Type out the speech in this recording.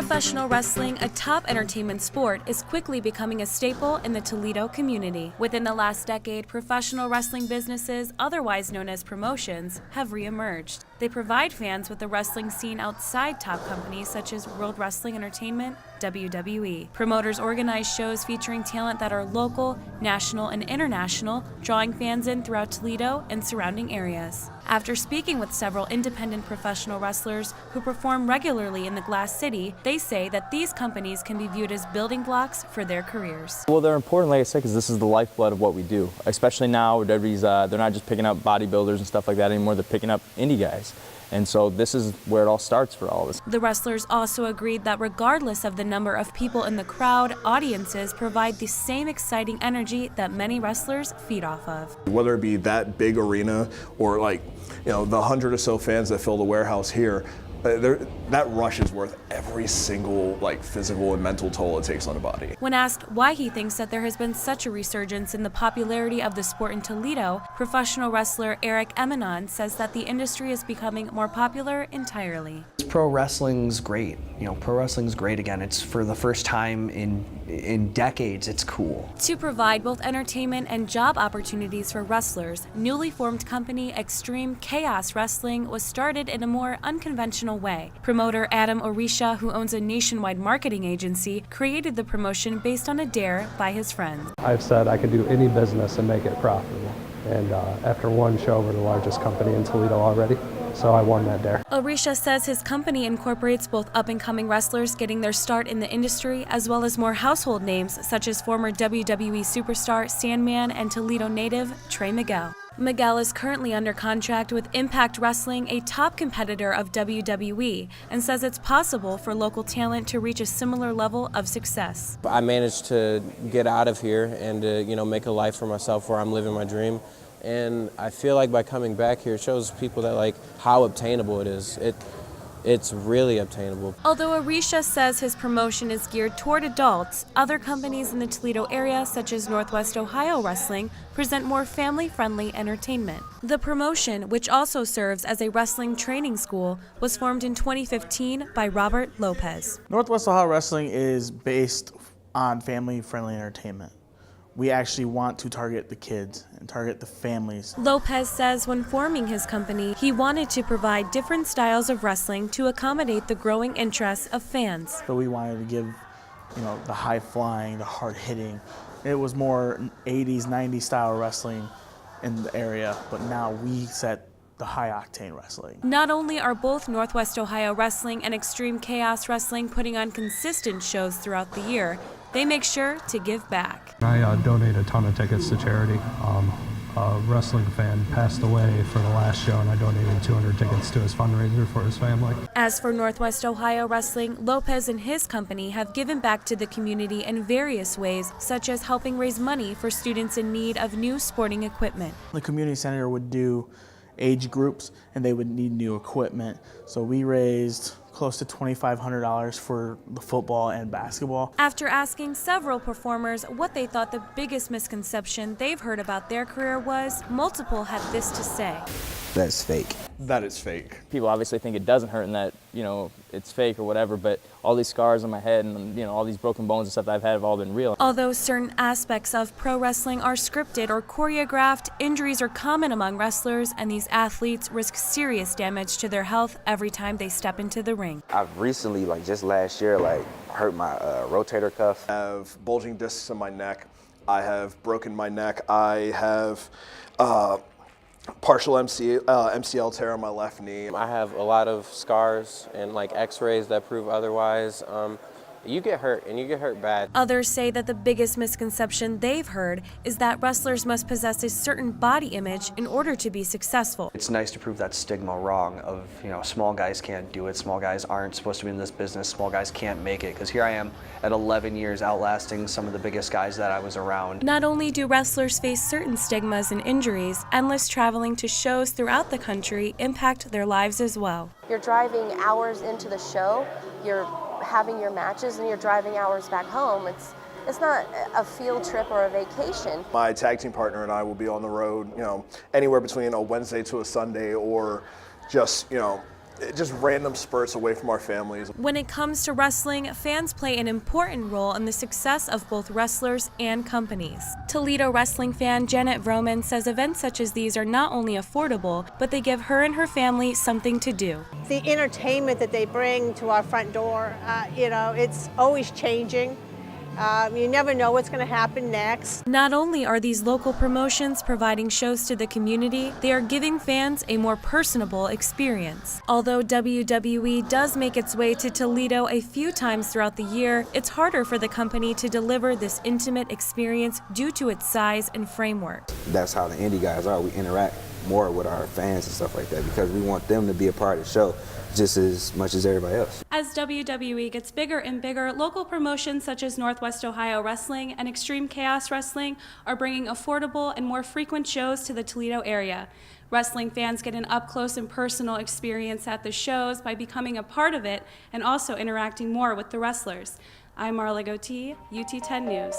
Professional wrestling, a top entertainment sport, is quickly becoming a staple in the Toledo community. Within the last decade, professional wrestling businesses, otherwise known as promotions, have re-emerged. They provide fans with the wrestling scene outside top companies such as World Wrestling Entertainment, WWE. Promoters organize shows featuring talent that are local, national, and international, drawing fans in throughout Toledo and surrounding areas. After speaking with several independent professional wrestlers who perform regularly in the Glass City, they say that these companies can be viewed as building blocks for their careers. Well, they're important, like I said, because this is the lifeblood of what we do. Especially now, where they're not just picking up bodybuilders and stuff like that anymore, they're picking up indie guys. And so this is where it all starts for all of us. The wrestlers also agreed that regardless of the number of people in the crowd, audiences provide the same exciting energy that many wrestlers feed off of. Whether it be that big arena or the 100 or so fans that fill the warehouse here, that rush is worth every single physical and mental toll it takes on the body. When asked why he thinks that there has been such a resurgence in the popularity of the sport in Toledo, professional wrestler Eric Eminon says that the industry is becoming more popular entirely. Pro wrestling's great. Pro wrestling's great again. It's for the first time in decades, it's cool. To provide both entertainment and job opportunities for wrestlers, newly formed company Extreme Chaos Wrestling was started in a more unconventional way. Promoter Adam Orisha, who owns a nationwide marketing agency, created the promotion based on a dare by his friends. I've said I could do any business and make it profitable. And after one show, we're the largest company in Toledo already. So I won that dare. Orisha says his company incorporates both up-and-coming wrestlers getting their start in the industry, as well as more household names such as former WWE superstar Sandman and Toledo native Trey Miguel. Miguel is currently under contract with Impact Wrestling, a top competitor of WWE, and says it's possible for local talent to reach a similar level of success. I managed to get out of here and to, make a life for myself where I'm living my dream. And I feel like by coming back here, it shows people that how obtainable it is. It's really obtainable. Although Orisha says his promotion is geared toward adults, other companies in the Toledo area, such as Northwest Ohio Wrestling, present more family-friendly entertainment. The promotion, which also serves as a wrestling training school, was formed in 2015 by Robert Lopez. Northwest Ohio Wrestling is based on family-friendly entertainment. We actually want to target the kids and target the families. Lopez says when forming his company, he wanted to provide different styles of wrestling to accommodate the growing interests of fans. So we wanted to give, the high flying, the hard hitting. It was more 80s, 90s style wrestling in the area, but now we set the high octane wrestling. Not only are both Northwest Ohio Wrestling and Extreme Chaos Wrestling putting on consistent shows throughout the year, they make sure to give back. I donate a ton of tickets to charity. A wrestling fan passed away for the last show, and I donated 200 tickets to his fundraiser for his family. As for Northwest Ohio Wrestling, Lopez and his company have given back to the community in various ways, such as helping raise money for students in need of new sporting equipment. The community center would do age groups, and they would need new equipment. So we raised close to $2,500 for the football and basketball. After asking several performers what they thought the biggest misconception they've heard about their career was, multiple had this to say. That's fake. That is fake. People obviously think it doesn't hurt and that, it's fake or whatever, but all these scars on my head and, all these broken bones and stuff that I've had have all been real. Although certain aspects of pro wrestling are scripted or choreographed, injuries are common among wrestlers, and these athletes risk serious damage to their health every time they step into the ring. I've recently, just last year, hurt my rotator cuff. I have bulging discs in my neck. I have broken my neck. I have partial MCL tear on my left knee. I have a lot of scars and x-rays that prove otherwise. You get hurt, and you get hurt bad. Others say that the biggest misconception they've heard is that wrestlers must possess a certain body image in order to be successful. It's nice to prove that stigma wrong of, small guys can't do it, small guys aren't supposed to be in this business, small guys can't make it, because here I am at 11 years outlasting some of the biggest guys that I was around. Not only do wrestlers face certain stigmas and injuries, endless traveling to shows throughout the country impact their lives as well. You're driving hours into the show, you're having your matches, and you're driving hours back home. It's not a field trip or a vacation. My tag team partner and I will be on the road, anywhere between a Wednesday to a Sunday, or just, just random spurts away from our families. When it comes to wrestling, fans play an important role in the success of both wrestlers and companies. Toledo wrestling fan Janet Vroman says events such as these are not only affordable, but they give her and her family something to do. The entertainment that they bring to our front door, it's always changing. You never know what's going to happen next. Not only are these local promotions providing shows to the community, they are giving fans a more personable experience. Although WWE does make its way to Toledo a few times throughout the year, it's harder for the company to deliver this intimate experience due to its size and framework. That's how the indie guys are. We interact more with our fans and stuff like that because we want them to be a part of the show just as much as everybody else. As WWE gets bigger and bigger, local promotions such as Northwest Ohio Wrestling and Extreme Chaos Wrestling are bringing affordable and more frequent shows to the Toledo area. Wrestling fans get an up-close and personal experience at the shows by becoming a part of it and also interacting more with the wrestlers. I'm Marla Gootee, UT10 News.